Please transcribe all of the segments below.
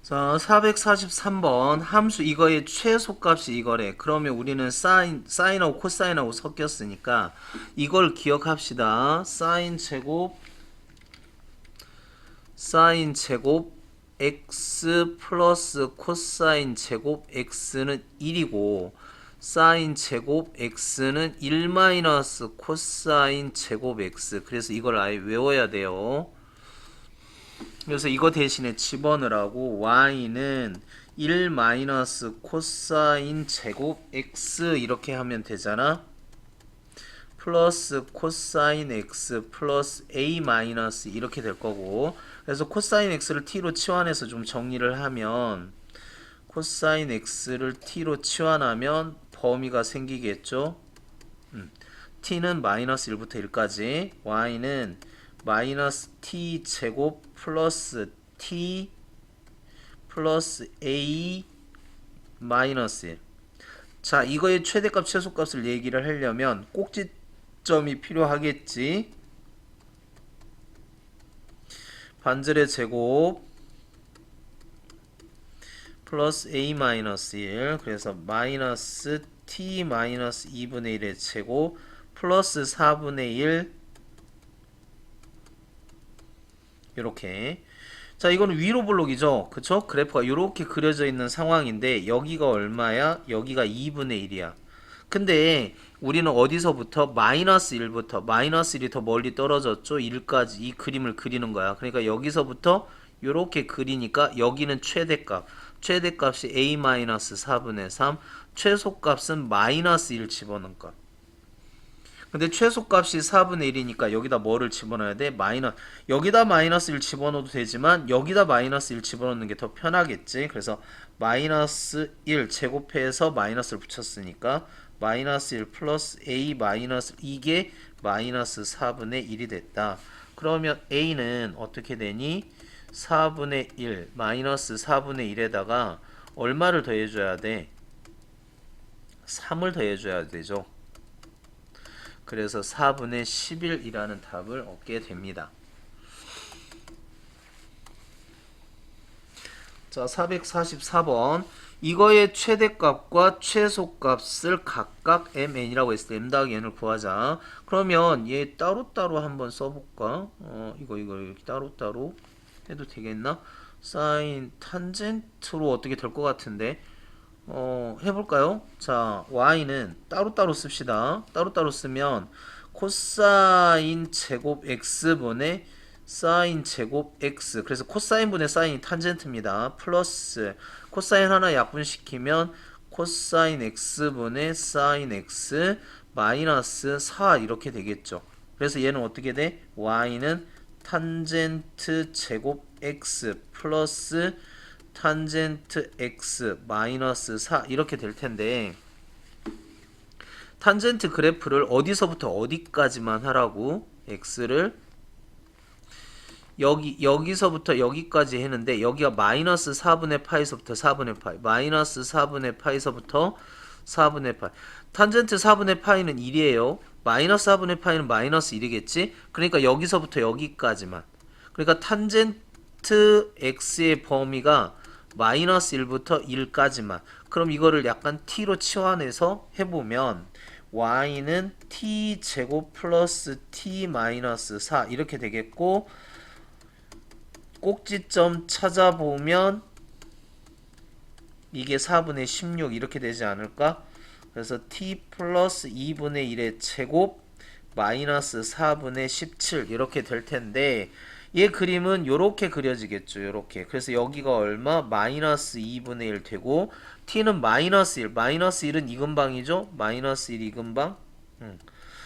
자, 443번 함수 이거의 최소값이 이거래. 그러면 우리는 사인하고 코사인하고 섞였으니까 이걸 기억합시다. 사인 제곱 x 플러스 코사인 제곱 x는 1이고 사인 제곱 x는 1 마이너스 코사인 제곱 x. 그래서 이걸 아예 외워야 돼요. 그래서 이거 대신에 집어넣으라고 y는 1 마이너스 코사인 제곱 x 이렇게 하면 되잖아. 플러스 코사인 x 플러스 a 마이너스 이렇게 될 거고, 그래서 코사인 x를 t로 치환해서 좀 정리를 하면 코사인 x를 t로 치환하면 범위가 생기겠죠. t는 마이너스 1부터 1까지, y는 마이너스 t 제곱 플러스 t 플러스 a 마이너스 1. 자, 이거의 최대값 최소값을 얘기를 하려면 꼭지점이 필요하겠지. 반절의 제곱 플러스 a 마이너스 1, 그래서 마이너스 t 마이너스 2분의 1의 제곱 플러스 4분의 1 이렇게. 자, 이거는 위로 블록이죠. 그쵸? 그래프가 이렇게 그려져 있는 상황인데 여기가 얼마야? 여기가 2분의 1이야. 근데 우리는 어디서부터? 마이너스 1부터. 마이너스 1이 더 멀리 떨어졌죠? 1까지 이 그림을 그리는 거야. 그러니까 여기서부터 이렇게 그리니까 여기는 최대값. 최대값이 a-4분의 3, 최소값은 마이너스 1 집어넣은 거. 근데 최소값이 4분의 1이니까 여기다 뭐를 집어넣어야 돼? 여기다 마이너스 1 집어넣어도 되지만 여기다 마이너스 1 집어넣는 게 더 편하겠지. 그래서 마이너스 1 제곱해서 마이너스를 붙였으니까 마이너스 1 플러스 a 마이너스, 이게 마이너스 4분의 1이 됐다. 그러면 a는 어떻게 되니? 4분의 1 마이너스 4분의 1에다가 얼마를 더해줘야 돼? 3을 더해줘야 되죠. 그래서 4분의 11이라는 답을 얻게 됩니다. 자, 444번. 이거의 최대값과 최소값을 각각 mn이라고 했을 때 m 더하기 n을 구하자. 그러면 얘 따로따로 한번 써볼까? 이거 이렇게 따로따로 해도 되겠나? 사인 탄젠트로 어떻게 될 것 같은데, 해볼까요? 자, y는 따로따로 씁시다. 따로따로 쓰면 코사인 제곱 x분의 사인 제곱 x, 그래서 코사인분의 사인이 탄젠트입니다. 플러스 코사인 하나 약분시키면 코사인 x분의 사인 x 마이너스 4 이렇게 되겠죠. 그래서 얘는 어떻게 돼? y는 탄젠트 제곱 x 플러스 탄젠트 x 마이너스 4 이렇게 될 텐데, 탄젠트 그래프를 어디서부터 어디까지만 하라고? x를 여기서부터 여기까지 했는데 여기가 마이너스 4분의 파이서부터 4분의 파이, 마이너스 4분의 파이서부터 4분의 파이. 탄젠트 4분의 파이는 1이에요. 마이너스 4분의 파이는 마이너스 1이겠지? 그러니까 여기서부터 여기까지만. 그러니까 탄젠트 x의 범위가 마이너스 1부터 1까지만. 그럼 이거를 약간 t로 치환해서 해보면 y는 t 제곱 플러스 t 마이너스 4 이렇게 되겠고, 꼭지점 찾아보면 이게 4분의 16 이렇게 되지 않을까? 그래서 t 플러스 2분의 1의 제곱 마이너스 4분의 17 이렇게 될 텐데, 얘 그림은 요렇게 그려지겠죠. 요렇게. 그래서 여기가 얼마? 마이너스 2분의 1 되고, t는 마이너스 1. 마이너스 1은 이근방이죠? 마이너스 1 이근방.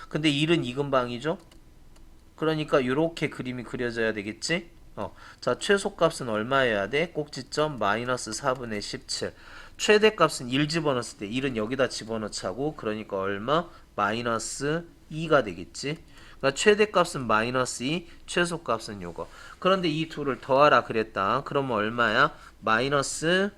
근데 1은 이근방이죠? 그러니까 요렇게 그림이 그려져야 되겠지? 자, 최소값은 얼마여야 돼? 꼭지점 마이너스 4분의 17. 최대값은 1 집어넣었을 때 1은 여기다 집어넣자고. 그러니까 얼마? 마이너스 2가 되겠지. 그러니까 최대값은 마이너스 2, 최소값은 요거. 그런데 이 둘을 더하라 그랬다. 그러면 얼마야? 마이너스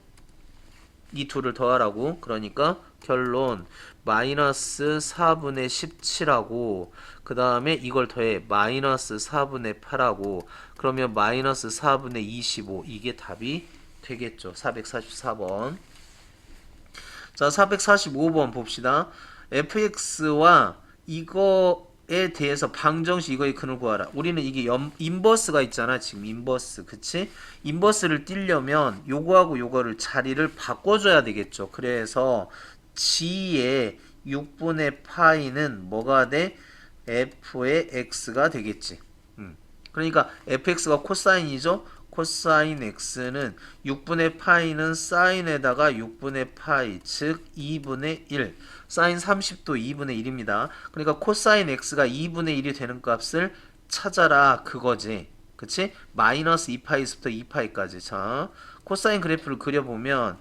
이 둘을 더하라고. 그러니까 결론 마이너스 4분의 17하고 그 다음에 이걸 더해 마이너스 4분의 8하고, 그러면 마이너스 4분의 25, 이게 답이 되겠죠. 444번. 자, 445번 봅시다. fx와 이거에 대해서 방정식 이거의 근을 구하라. 우리는 이게 인버스가 있잖아. 지금 인버스. 그치? 인버스를 띄려면 요거하고 요거를 자리를 바꿔줘야 되겠죠. 그래서 g의 6분의 파이는 뭐가 돼? f의 x가 되겠지. 그러니까 fx가 코사인이죠. 코사인 x는 6분의 파이는 사인에다가 6분의 파이 즉 2분의 1 사인 30도 2분의 1입니다. 그러니까 코사인 x가 2분의 1이 되는 값을 찾아라 그거지. 그치? 마이너스 2파이부터 2파이까지. 자, 코사인 그래프를 그려보면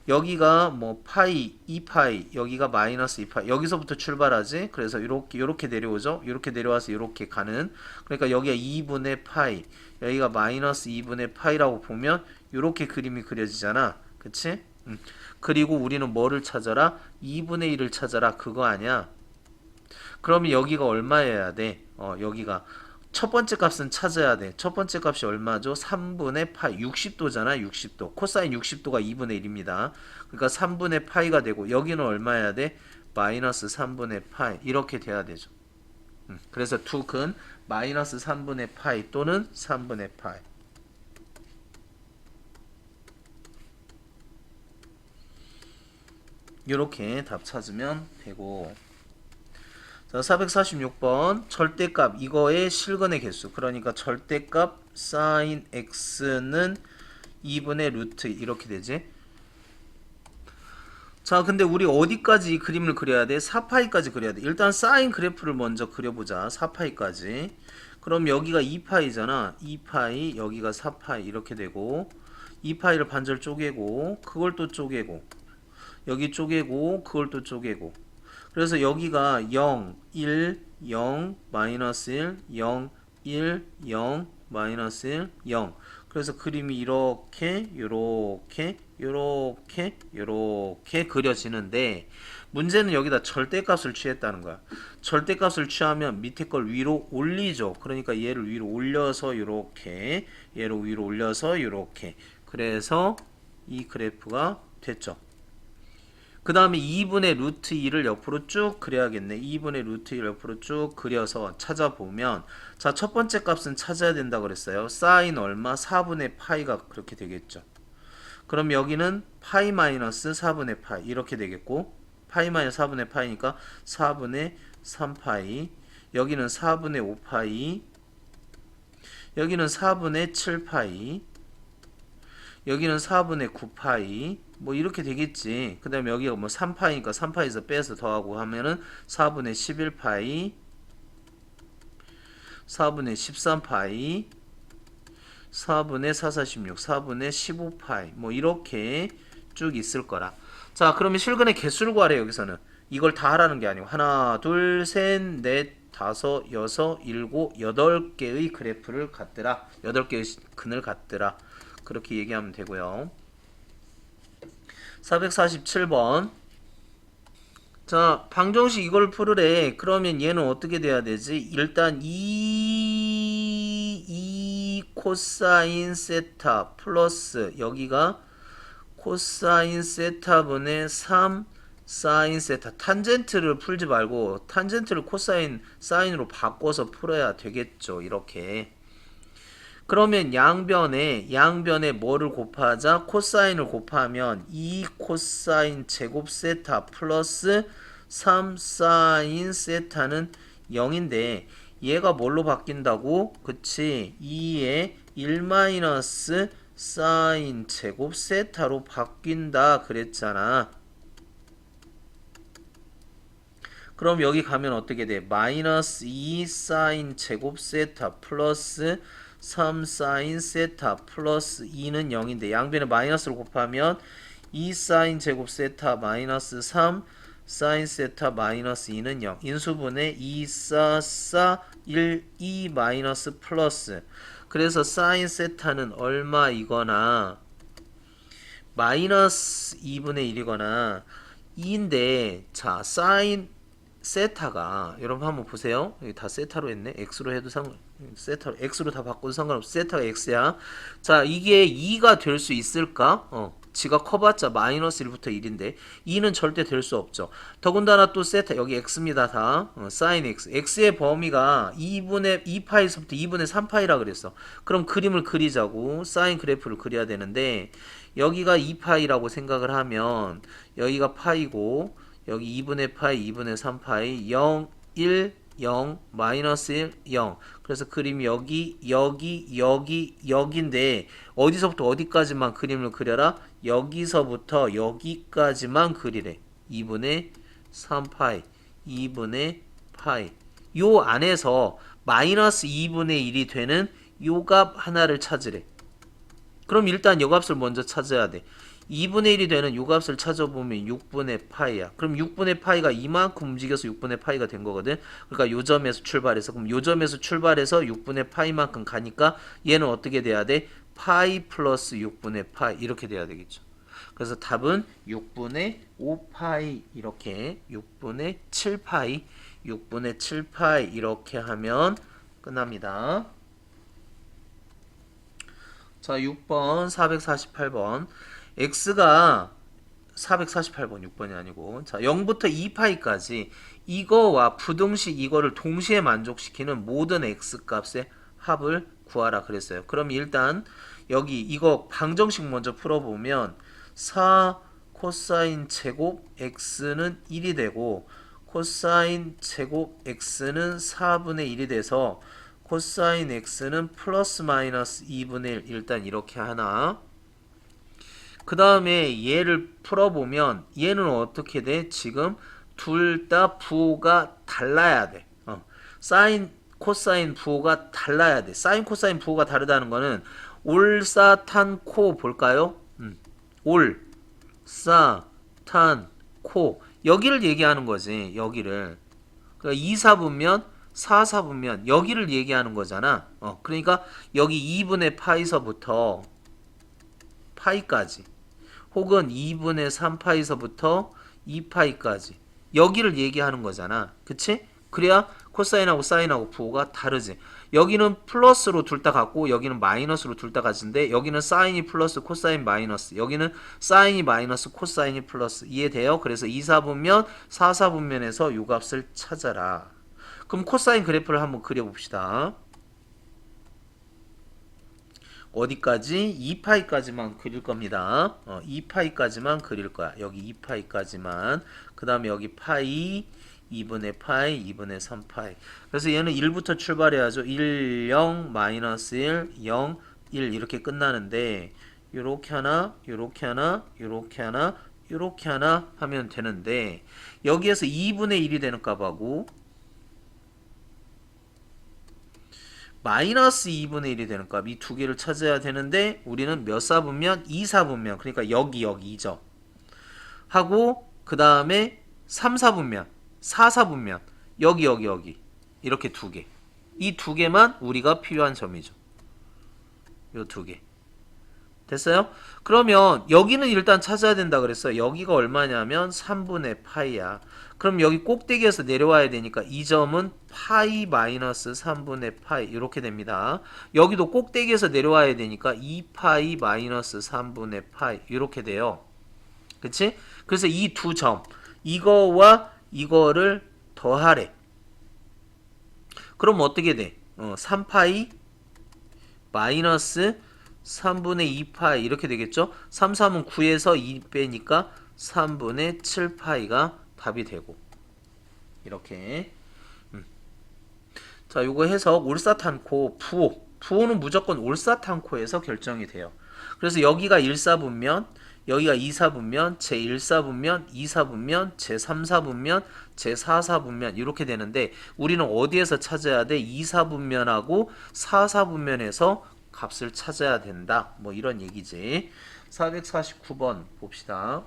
여기가 뭐 파이 2파이 여기가 마이너스 2파이 여기서부터 출발하지. 그래서 요렇게 내려오죠. 요렇게 내려와서 요렇게 가는. 그러니까 여기가 2분의 파이 여기가 마이너스 2분의 파이라고 보면 요렇게 그림이 그려지잖아. 그치? 그리고 우리는 뭐를 찾아라? 2분의 1을 찾아라 그거 아니야. 그러면 여기가 얼마여야 돼? 여기가 첫 번째 값은 찾아야 돼. 첫 번째 값이 얼마죠? 3분의 파이. 60도잖아. 60도. 코사인 60도가 2분의 1입니다. 그러니까 3분의 파이가 되고 여기는 얼마여야 돼? 마이너스 3분의 파이. 이렇게 돼야 되죠. 그래서 툭은 마이너스 3분의 파이 또는 3분의 파이. 이렇게 답 찾으면 되고. 자, 446번 절대값 이거의 실근의 개수 그러니까 절대값 sin x는 2분의 루트 이렇게 되지. 자, 근데 우리 어디까지 이 그림을 그려야 돼? 4파이까지 그려야 돼. 일단 사인 그래프를 먼저 그려보자. 4파이까지. 그럼 여기가 2파이잖아. 2파이 여기가 4파이 이렇게 되고 2파이를 반절 쪼개고 그걸 또 쪼개고 여기 쪼개고 그걸 또 쪼개고 그래서 여기가 0, 1, 0, 마이너스 1, 0, 1, 0, 마이너스 1, 0. 그래서 그림이 이렇게, 요렇게, 요렇게, 요렇게 그려지는데 문제는 여기다 절대값을 취했다는 거야. 절대값을 취하면 밑에 걸 위로 올리죠. 그러니까 얘를 위로 올려서 요렇게, 얘를 위로 올려서 요렇게. 그래서 이 그래프가 됐죠. 그 다음에 2분의 루트 2를 옆으로 쭉 그려야겠네. 2분의 루트 2를 옆으로 쭉 그려서 찾아보면 자, 첫 번째 값은 찾아야 된다 그랬어요. 사인 얼마? 4분의 파이가 그렇게 되겠죠. 그럼 여기는 파이 마이너스 4분의 파이 이렇게 되겠고 파이 마이너스 4분의 파이니까 4분의 3파이 여기는 4분의 5파이 여기는 4분의 7파이 여기는 4분의 9파이 뭐 이렇게 되겠지. 그 다음에 여기가 뭐 3파이니까 3파이에서 빼서 더하고 하면은 4분의 11파이 4분의 13파이 4분의 446 4분의 15파이 뭐 이렇게 쭉 있을 거라. 자, 그러면 실근의 개수를 구하래. 여기서는 이걸 다 하라는 게 아니고 하나 둘 셋 넷 다섯 여섯 일곱 8개의 그래프를 갖더라. 8개의 근을 갖더라. 그렇게 얘기하면 되고요. 447번. 자, 방정식 이걸 풀으래. 그러면 얘는 어떻게 돼야 되지? 일단 2 코사인 세타 플러스 여기가 코사인 세타분의 3 사인 세타. 탄젠트를 풀지 말고 탄젠트를 코사인 사인으로 바꿔서 풀어야 되겠죠. 이렇게. 그러면 양변에 뭐를 곱하자? 코사인을 곱하면 2 코사인 제곱 세타 플러스 3 사인 세타는 0인데 얘가 뭘로 바뀐다고? 그치? 2에 1 마이너스 사인 제곱 세타로 바뀐다 그랬잖아. 그럼 여기 가면 어떻게 돼? 마이너스 2 사인 제곱 세타 플러스 3 사인 세타 플러스 2는 0인데 양변에 마이너스를 곱하면 2 사인 제곱 세타 마이너스 3 사인 세타 마이너스 2는 0 인수분해 2 4 1 2 마이너스 플러스 그래서 사인 세타는 얼마이거나 마이너스 2분의 1이거나 2인데 자 사인 세타가 여러분 한번 보세요. 여기 다 세타로 했네. x로 해도 세타로 x로 다 바꿔도 상관없어. 세타가 x야. 자, 이게 2가 될 수 있을까? 지가 커봤자 마이너스 1부터 1인데 2는 절대 될 수 없죠. 더군다나 또 세타 여기 x입니다. 다 sin x. x의 범위가 2파이서부터 2분의 3파이라 그랬어. 그럼 그림을 그리자고. 사인 그래프를 그려야 되는데 여기가 2파이라고 생각을 하면 여기가 파이고 여기 2분의 파이, 2분의 3파이, 0, 1, 0, 마이너스 1, 0. 그래서 그림이 여기, 여기인데 어디서부터 어디까지만 그림을 그려라? 여기서부터 여기까지만 그리래. 2분의 3파이, 2분의 파이. 요 안에서 마이너스 2분의 1이 되는 요 값 하나를 찾으래. 그럼 일단 요 값을 먼저 찾아야 돼. 2분의 1이 되는 요 값을 찾아보면 6분의 파이야. 그럼 6분의 파이가 이만큼 움직여서 6분의 파이가 된 거거든. 그러니까 요 점에서 출발해서 그럼 요 점에서 출발해서 6분의 파이만큼 가니까 얘는 어떻게 돼야 돼? 파이 플러스 6분의 파이 이렇게 돼야 되겠죠. 그래서 답은 6분의 5파이 이렇게 6분의 7파이 6분의 7파이 이렇게 하면 끝납니다. 자, 6번 448번 x가 448번 6번이 아니고 자 0부터 2파이까지 이거와 부등식 이거를 동시에 만족시키는 모든 x 값의 합을 구하라 그랬어요. 그럼 일단 여기 이거 방정식 먼저 풀어보면 4 코사인 제곱 x는 1이 되고 코사인 제곱 x는 4분의 1이 돼서 코사인 x는 플러스 마이너스 2분의 1 일단 이렇게 하나. 그 다음에 얘를 풀어보면 얘는 어떻게 돼? 지금 둘 다 부호가 달라야 돼. 사인, 코사인 부호가 달라야 돼. 사인, 코사인 부호가 다르다는 거는 올사탄코 볼까요? 올사탄코 여기를 얘기하는 거지. 여기를. 그러니까 2, 4분면 4, 4분면 여기를 얘기하는 거잖아. 그러니까 여기 2분의 파이서부터 파이까지 혹은 2분의 3파이서부터 2파이까지 여기를 얘기하는 거잖아. 그치? 그래야 코사인하고 사인하고 부호가 다르지. 여기는 플러스로 둘 다 같고 여기는 마이너스로 둘 다 같은데 여기는 사인이 플러스 코사인 마이너스 여기는 사인이 마이너스 코사인이 플러스 이해돼요? 그래서 2, 4분면 4, 4분면에서 요 값을 찾아라. 그럼 코사인 그래프를 한번 그려봅시다. 어디까지? 2파이까지만 그릴 겁니다. 2파이까지만 그릴 거야. 여기 2파이까지만. 그 다음에 여기 파이, 2분의 파이, 2분의 3파이. 그래서 얘는 1부터 출발해야죠. 1, 0, 마이너스 1, 0, 1 이렇게 끝나는데 요렇게 하나, 요렇게 하나, 요렇게 하나, 요렇게 하나 하면 되는데 여기에서 2분의 1이 되는 값하고 마이너스 2분의 1이 되는 값 이 두 개를 찾아야 되는데 우리는 몇 사분면? 2 사분면 그러니까 여기죠 하고 그 다음에 3 사분면 4 사분면 여기 이렇게 두 개 이 두 개만 우리가 필요한 점이죠. 요 두 개 됐어요? 그러면 여기는 일단 찾아야 된다 그랬어요. 여기가 얼마냐면 3분의 파이야. 그럼 여기 꼭대기에서 내려와야 되니까 이 점은 파이 마이너스 3분의 파이 이렇게 됩니다. 여기도 꼭대기에서 내려와야 되니까 2파이 마이너스 3분의 파이 이렇게 돼요. 그치? 그래서 이 두 점 이거와 이거를 더하래. 그럼 어떻게 돼? 3파이 마이너스 3분의 2파이 이렇게 되겠죠? 3, 3은 9에서 2 빼니까 3분의 7파이가 답이 되고 이렇게 자 요거 해석 올사탄코 부호는 무조건 올사탄코에서 결정이 돼요. 그래서 여기가 1사분면 여기가 2사분면 제1사분면 2사분면 제3사분면 제4사분면 이렇게 되는데 우리는 어디에서 찾아야 돼? 2사분면하고 4사분면에서 값을 찾아야 된다. 뭐 이런 얘기지. 449번 봅시다.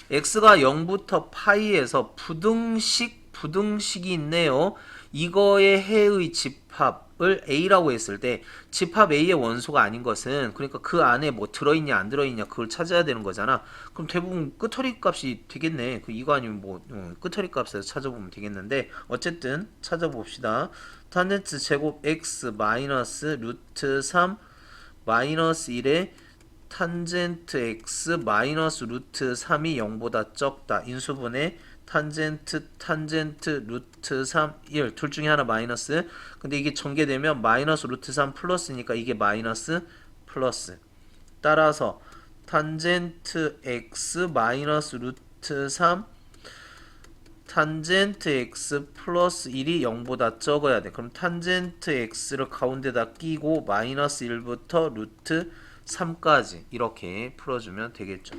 x가 0부터 파이에서 부등식이 있네요. 이거의 해의 집합 집합을 A라고 했을 때 집합 A의 원소가 아닌 것은 그러니까 그 안에 뭐 들어있냐 안 들어있냐 그걸 찾아야 되는 거잖아. 그럼 대부분 끄터리 값이 되겠네. 이거 아니면 뭐 끄터리 값에서 찾아보면 되겠는데 어쨌든 찾아봅시다. 탄젠트 제곱 x 마이너스 루트 3 마이너스 1에 탄젠트 x 마이너스 루트 3이 0보다 적다. 인수분해 탄젠트 루트 3 1 둘 중에 하나 마이너스. 근데 이게 전개되면 마이너스 루트 3 플러스니까 이게 마이너스 플러스. 따라서 탄젠트 x 마이너스 루트 3 탄젠트 x 플러스 1이 0보다 적어야 돼. 그럼 탄젠트 x를 가운데다 끼고 마이너스 1부터 루트 3까지 이렇게 풀어주면 되겠죠.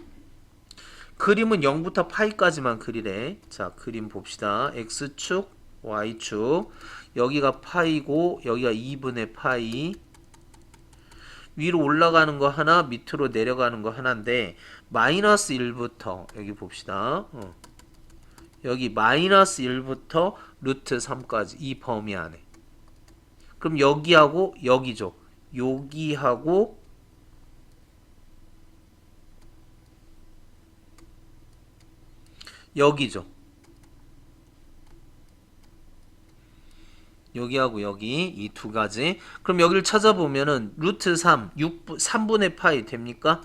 그림은 0부터 파이까지만 그리래. 자, 그림 봅시다. x축, y축. 여기가 파이고 여기가 2분의 파이. 위로 올라가는 거 하나, 밑으로 내려가는 거 하나인데 마이너스 1부터 여기 봅시다. 여기 마이너스 1부터 루트 3까지 이 범위 안에. 그럼 여기하고 여기죠. 여기하고 여기죠. 여기하고 여기 이 두 가지. 그럼 여기를 찾아보면은 루트 3, 3분의 파이 됩니까?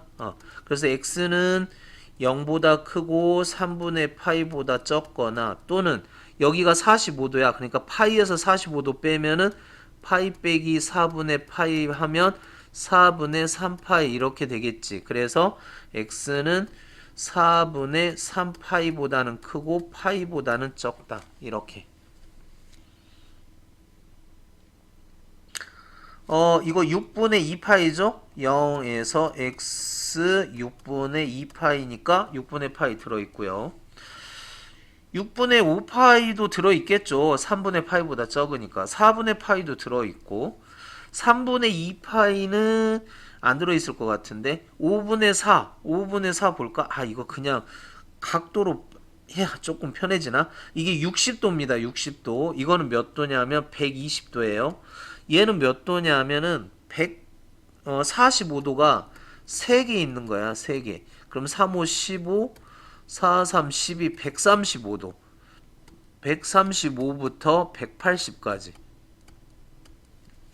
그래서 x는 0보다 크고 3분의 파이보다 적거나 또는 여기가 45도야. 그러니까 파이에서 45도 빼면은 파이 빼기 4분의 파이 하면 4분의 3파이 이렇게 되겠지. 그래서 x는 4분의 3파이보다는 크고 파이보다는 적다. 이렇게. 이거 6분의 2파이죠? 0에서 x 6분의 2파이니까 6분의 파이 들어있고요. 6분의 5파이도 들어있겠죠. 3분의 파이보다 적으니까. 4분의 파이도 들어있고 3분의 2파이는 안 들어있을 것 같은데 5분의 4 볼까? 이거 그냥 각도로 해야 조금 편해지나? 이게 60도입니다. 60도. 이거는 몇 도냐면 120도예요. 얘는 몇 도냐면은 45도가 3개 있는 거야. 3개. 그럼 3, 5, 15, 4, 3, 12, 135도. 135부터 180까지.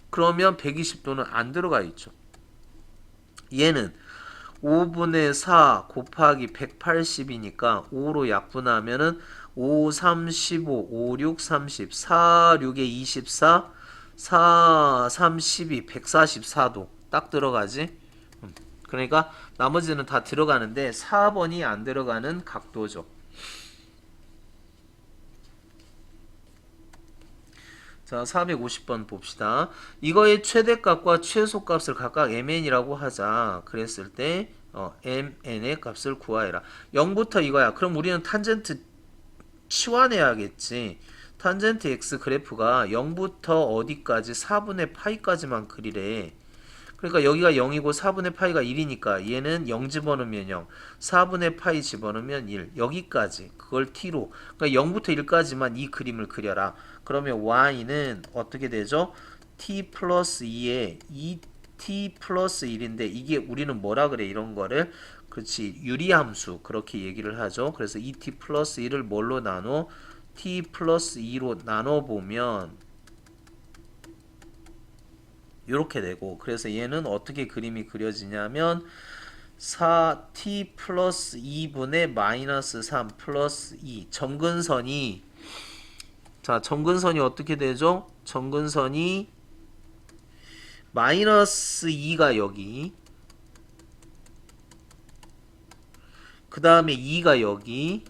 그러면 120도는 안 들어가 있죠. 얘는 5분의 4 곱하기 180이니까 5로 약분하면은 5, 3, 15, 5, 6, 30, 4, 6에 24, 4, 3, 12, 144도 딱 들어가지. 그러니까 나머지는 다 들어가는데 4번이 안 들어가는 각도죠. 자, 450번 봅시다. 이거의 최대값과 최소값을 각각 mn이라고 하자. 그랬을 때 mn의 값을 구하여라. 0부터 이거야. 그럼 우리는 탄젠트 치환해야겠지. 탄젠트 x 그래프가 0부터 어디까지 4분의 파이까지만 그리래. 그러니까 여기가 0이고 4분의 파이가 1이니까 얘는 0 집어넣으면 0, 4분의 파이 집어넣으면 1, 여기까지 그걸 t로, 그러니까 0부터 1까지만 이 그림을 그려라. 그러면 y는 어떻게 되죠? t 플러스 2에 2t 플러스 1인데 이게 우리는 뭐라 그래 이런 거를. 그렇지, 유리함수 그렇게 얘기를 하죠. 그래서 2t 플러스 1을 뭘로 나눠? t 플러스 2로 나눠보면 이렇게 되고, 그래서 얘는 어떻게 그림이 그려지냐면 4t 플러스 2분의 마이너스 3 플러스 2 점근선이, 자 점근선이 어떻게 되죠? 점근선이 마이너스 2가 여기, 그 다음에 2가 여기.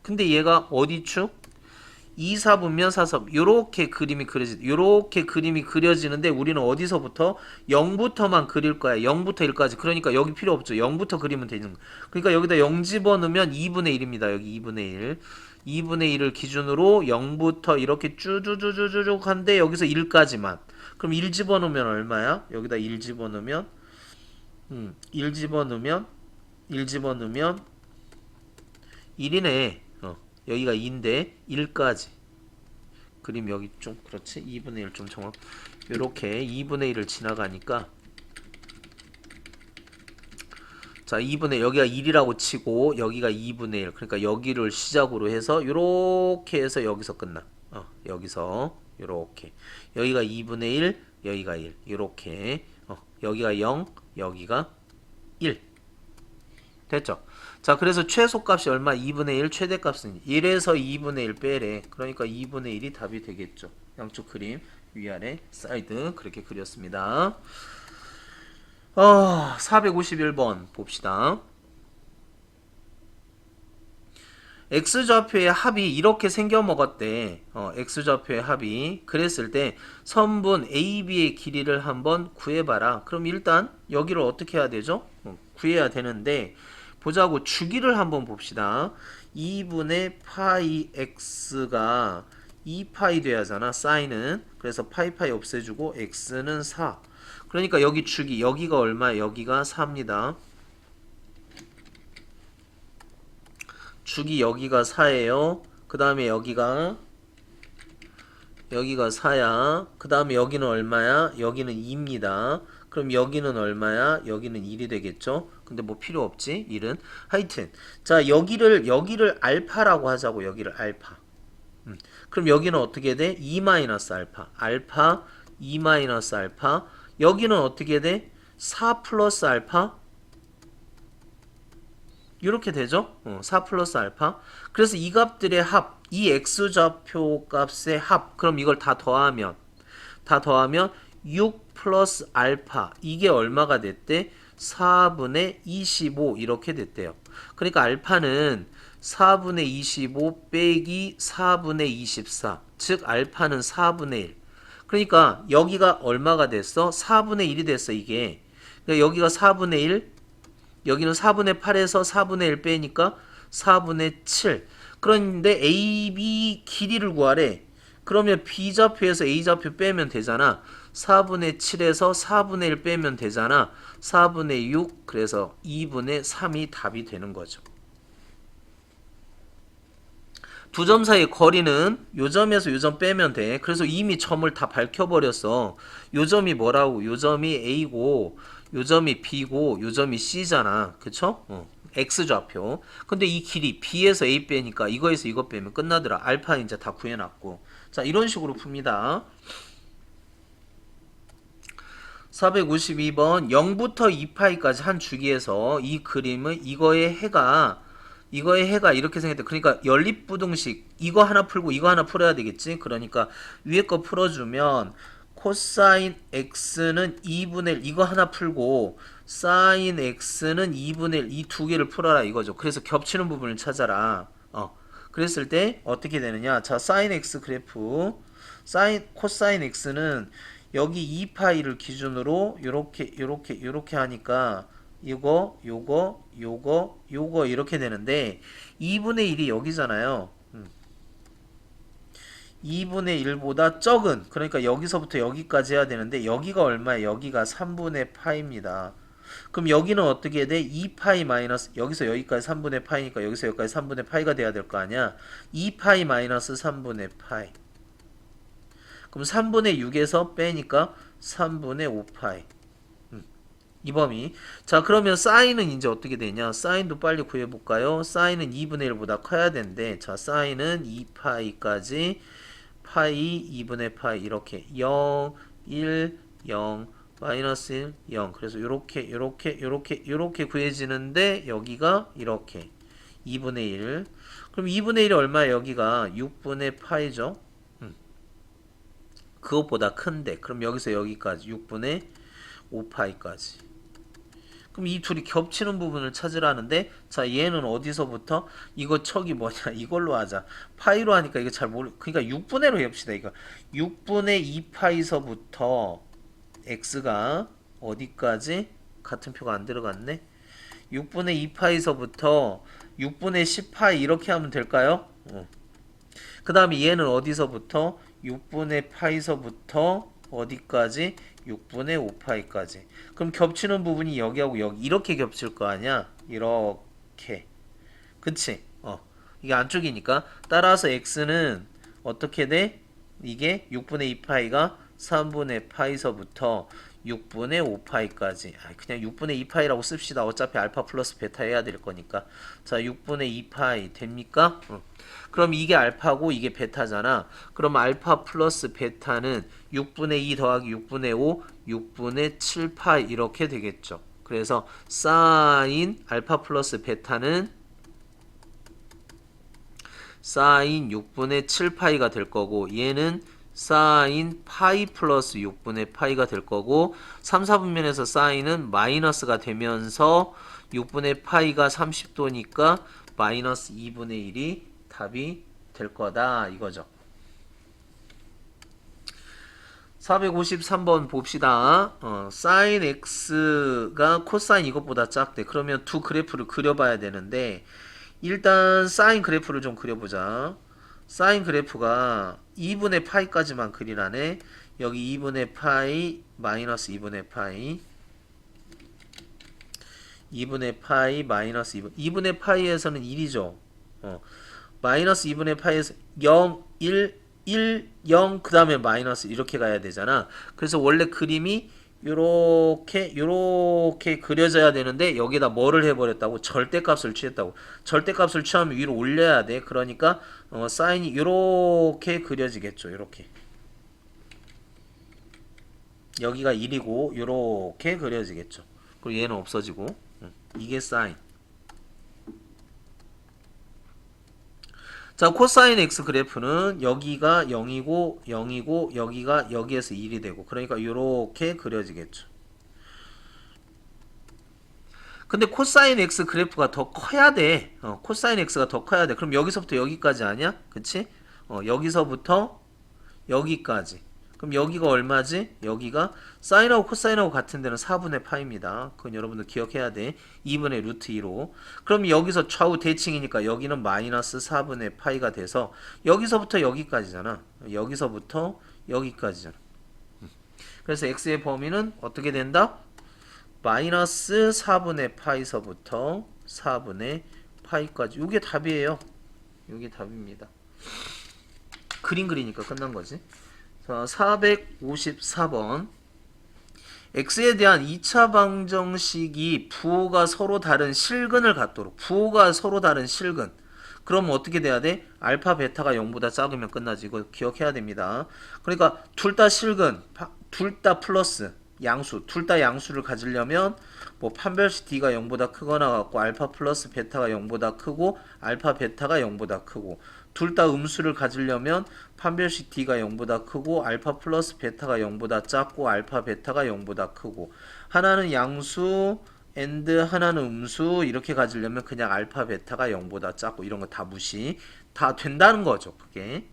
근데 얘가 어디 축? 2사분면 4섭 요렇게 그림이 그려지는데 우리는 어디서부터? 0부터만 그릴 거야. 0부터 1까지. 그러니까 여기 필요 없죠. 0부터 그리면 되는 거. 그러니까 여기다 0 집어넣으면 2분의 1입니다. 여기 2분의 1. 2분의 1을 기준으로 0부터 이렇게 쭈쭈쭈쭈쭈 한데 여기서 1까지만. 그럼 1 집어넣으면 얼마야? 여기다 1 집어넣으면 1 집어넣으면 1이네. 여기가 2인데 1까지. 그림 여기 좀 그렇지? 2분의 1 좀 정확. 요렇게 2분의 1을 지나가니까 자 2분의 여기가 1이라고 치고 여기가 2분의 1 그러니까 여기를 시작으로 해서 요렇게 해서 여기서 끝나. 여기서 요렇게 여기가 2분의 1 여기가 1 요렇게 여기가 0 여기가 1 됐죠? 자 그래서 최소값이 얼마? 2분의 1 최대값은 1에서 2분의 1 빼래. 그러니까 2분의 1이 답이 되겠죠. 양쪽 그림 위아래 사이드 그렇게 그렸습니다. 451번 봅시다. x좌표의 합이 이렇게 생겨 먹었대. x좌표의 합이 그랬을 때 선분 AB의 길이를 한번 구해봐라. 그럼 일단 여기를 어떻게 해야 되죠? 구해야 되는데 보자고. 주기를 한번 봅시다. 2분의 파이 x가 2파이 돼야 하잖아. 사인은. 그래서 파이 없애주고 x는 4. 그러니까 여기 주기 여기가 얼마? 여기가 4입니다. 주기 여기가 4예요. 그 다음에 여기가 4야. 그 다음에 여기는 얼마야? 여기는 2입니다. 그럼 여기는 얼마야? 여기는 1이 되겠죠? 근데 뭐 필요 없지? 1은. 하여튼 자 여기를 알파라고 하자고. 여기를 알파. 그럼 여기는 어떻게 돼? 2 마이너스 알파. 알파 2 마이너스 알파. 여기는 어떻게 돼? 4 플러스 알파. 이렇게 되죠? 4 플러스 알파. 그래서 이 값들의 합, 이 x좌표 값의 합. 그럼 이걸 다 더하면 6 플러스 알파. 이게 얼마가 됐대? 4분의 25 이렇게 됐대요. 그러니까 알파는 4분의 25 빼기 4분의 24. 즉 알파는 4분의 1. 그러니까 여기가 얼마가 됐어? 4분의 1이 됐어 이게. 그러니까 여기가 4분의 1. 여기는 4분의 8에서 4분의 1 빼니까 4분의 7. 그런데 AB 길이를 구하래. 그러면 B좌표에서 A좌표 빼면 되잖아. 4분의 7에서 4분의 1 빼면 되잖아. 4분의 6 그래서 2분의 3이 답이 되는 거죠. 두 점 사이의 거리는 요 점에서 요 점 빼면 돼. 그래서 이미 점을 다 밝혀버렸어. 요 점이 뭐라고? 요 점이 A고 요 점이 B고 요 점이 C잖아. 그쵸? X좌표. 근데 이 길이 B에서 A 빼니까 이거에서 이거 빼면 끝나더라. 알파 이제 다 구해놨고. 자 이런 식으로 풉니다. 452번 0부터 2파이까지 한 주기에서 이 그림은 이거의 해가 이렇게 생겼대. 그러니까 연립부등식 이거 하나 풀고 이거 하나 풀어야 되겠지. 그러니까 위에 거 풀어주면 코사인 x는 2분의 1 이거 하나 풀고 사인 x는 2분의 1 이 두 개를 풀어라 이거죠. 그래서 겹치는 부분을 찾아라. 그랬을 때 어떻게 되느냐. 자 사인 x 그래프 코사인 x는 여기 2파이를 기준으로 요렇게 하니까 요거 이렇게 되는데 2분의 1이 여기잖아요. 2분의 1보다 적은 그러니까 여기서부터 여기까지 해야 되는데 여기가 얼마야? 여기가 3분의 파입니다. 그럼 여기는 어떻게 돼? 2파이 마이너스 여기서 여기까지 3분의 파이니까 여기서 여기까지 3분의 파이가 돼야 될 거 아니야. 2파이 마이너스 3분의 파이. 그럼 3분의 6에서 빼니까 3분의 5파이. 이 범위. 자 그러면 사인은 이제 어떻게 되냐. 사인도 빨리 구해볼까요? 사인은 2분의 1보다 커야 되는데 자 사인은 2파이까지 파이 2분의 파이 이렇게 0 1 0 마이너스 1 0 그래서 요렇게 구해지는데 여기가 이렇게 2분의 1. 그럼 2분의 1이 얼마야? 여기가 6분의 파이죠. 그것보다 큰데 그럼 여기서 여기까지 6분의 5파이까지. 그럼 이 둘이 겹치는 부분을 찾으라는데 자 얘는 어디서부터 이거 척이 뭐냐 이걸로 하자. 파이로 하니까 이거 잘 모르 그러니까 6분의 1로 해봅시다. 이거 6분의 2파이서부터 x가 어디까지 같은 표가 안 들어갔네. 6분의 2파이서부터 6분의 10파이 이렇게 하면 될까요? 그 다음에 얘는 어디서부터 6분의 파이서부터 어디까지? 6분의 5파이까지. 그럼 겹치는 부분이 여기하고 여기 이렇게 겹칠 거 아니야? 이렇게. 그치? 이게 안쪽이니까. 따라서 x는 어떻게 돼? 이게 6분의 2파이가 3분의 파이서부터 6분의 5파이까지. 그냥 6분의 2파이라고 씁시다. 어차피 알파 플러스 베타 해야 될 거니까. 자, 6분의 2파이 됩니까? 그럼 이게 알파고 이게 베타잖아. 그럼 알파 플러스 베타는 6분의 2 더하기 6분의 5, 6분의 7파이 이렇게 되겠죠. 그래서 사인 알파 플러스 베타는 사인 6분의 7파이가 될 거고, 얘는 사인 파이 플러스 6분의 파이가 될 거고, 3, 4분면에서 사인은 마이너스가 되면서 6분의 파이가 30도니까 마이너스 2분의 1이 답이 될 거다 이거죠. 453번 봅시다. 사인 x가 코사인 이것보다 작대. 그러면 두 그래프를 그려봐야 되는데, 일단 사인 그래프를 좀 그려보자. 사인 그래프가 2분의 파이까지만 그리라네. 여기 2분의 파이 마이너스 2분의 파이 2분의 파이 마이너스 2분의 파이에서는 1이죠. 마이너스 2분의 파이에서 0, 1, 1, 0, 그 다음에 마이너스 이렇게 가야 되잖아. 그래서 원래 그림이 요렇게 그려져야 되는데 여기다 뭐를 해버렸다고? 절대값을 취했다고. 절대값을 취하면 위로 올려야 돼. 그러니까 사인이 요렇게 그려지겠죠. 요렇게. 여기가 1이고 요렇게 그려지겠죠. 그리고 얘는 없어지고 이게 사인. 자, 코사인 x 그래프는 여기가 0이고 0이고 여기가 여기에서 1이 되고, 그러니까 이렇게 그려지겠죠. 근데 코사인 x 그래프가 더 커야 돼. 코사인 x가 더 커야 돼. 그럼 여기서부터 여기까지 아니야? 그치? 여기서부터 여기까지. 그럼 여기가 얼마지? 여기가 사인하고 코사인하고 같은 데는 4분의 파입니다. 그건 여러분들 기억해야 돼. 2분의 루트 2로. 그럼 여기서 좌우 대칭이니까 여기는 마이너스 4분의 파이가 돼서 여기서부터 여기까지잖아. 여기서부터 여기까지잖아. 그래서 x의 범위는 어떻게 된다? 마이너스 4분의 파이서부터 4분의 파이까지. 이게 답이에요. 이게 답입니다. 그림 그리니까 끝난 거지. 자, 454번. x에 대한 2차 방정식이 부호가 서로 다른 실근을 갖도록. 부호가 서로 다른 실근. 그럼 어떻게 돼야 돼? 알파 베타가 0보다 작으면 끝나지. 이거 기억해야 됩니다. 그러니까 둘 다 실근, 둘 다 플러스 양수, 둘 다 양수를 가지려면 뭐 판별식 d가 0보다 크거나 같고, 알파 플러스 베타가 0보다 크고 알파 베타가 0보다 크고, 둘 다 음수를 가지려면 판별식 d가 0보다 크고 알파 플러스 베타가 0보다 작고 알파 베타가 0보다 크고, 하나는 양수 and 하나는 음수 이렇게 가지려면 그냥 알파 베타가 0보다 작고, 이런 거 다 무시. 다 된다는 거죠 그게.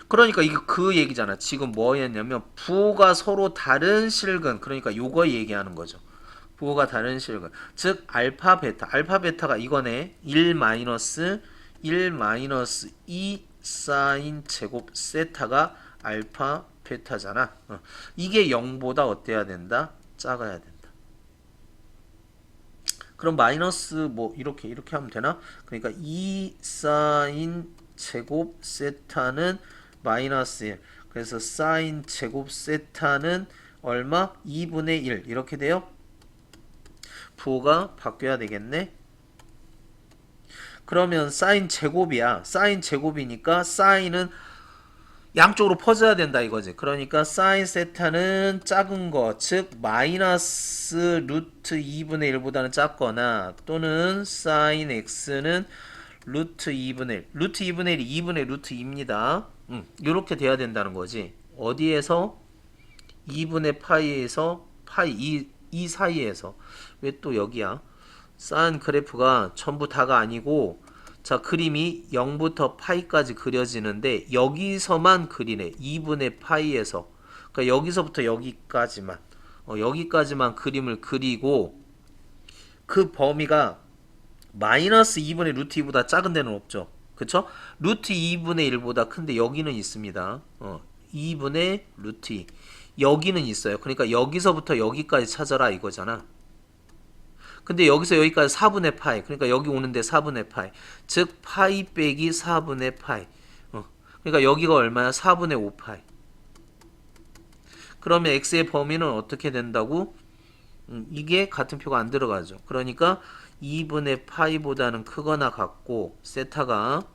그러니까 이게 그 얘기잖아. 지금 뭐였냐면 부호가 서로 다른 실근, 그러니까 요거 얘기하는 거죠. 부호가 다른 실근, 즉 알파 베타가 이거네. 1 마이너스 2 사인 제곱 세타가 알파 베타잖아. 이게 0보다 어때야 된다? 작아야 된다. 그럼 마이너스 뭐 이렇게 하면 되나? 그러니까 2 사인 제곱 세타는 마이너스 1. 그래서 사인 제곱 세타는 얼마? 2분의 1 이렇게 돼요. 부호가 바뀌어야 되겠네. 그러면 사인 제곱이야. 사인 제곱이니까 사인은 양쪽으로 퍼져야 된다 이거지. 그러니까 사인 세타는 작은 거, 즉 마이너스 루트 2분의 1보다는 작거나, 또는 사인 x는 루트 2분의 1. 루트 2분의 1이 2분의 루트 2입니다. 이렇게 돼야 된다는 거지. 어디에서? 2분의 파이에서 파이 이 사이에서. 왜 또 여기야? 사인 그래프가 전부 다가 아니고, 자, 그림이 0부터 파이까지 그려지는데 여기서만 그리네. 2분의 파이에서. 그러니까 여기서부터 여기까지만. 여기까지만 그림을 그리고, 그 범위가 마이너스 2분의 루트 2보다 작은 데는 없죠. 그쵸? 루트 2분의 1보다 큰데 여기는 있습니다. 2분의 루트 2. 여기는 있어요. 그러니까 여기서부터 여기까지 찾아라 이거잖아. 근데 여기서 여기까지 4분의 파이. 그러니까 여기 오는데 4분의 파이. 즉 파이 빼기 4분의 파이. 그러니까 여기가 얼마야? 4분의 5파이. 그러면 x의 범위는 어떻게 된다고? 이게 같은 표가 안 들어가죠. 그러니까 2분의 파이보다는 크거나 같고 세타가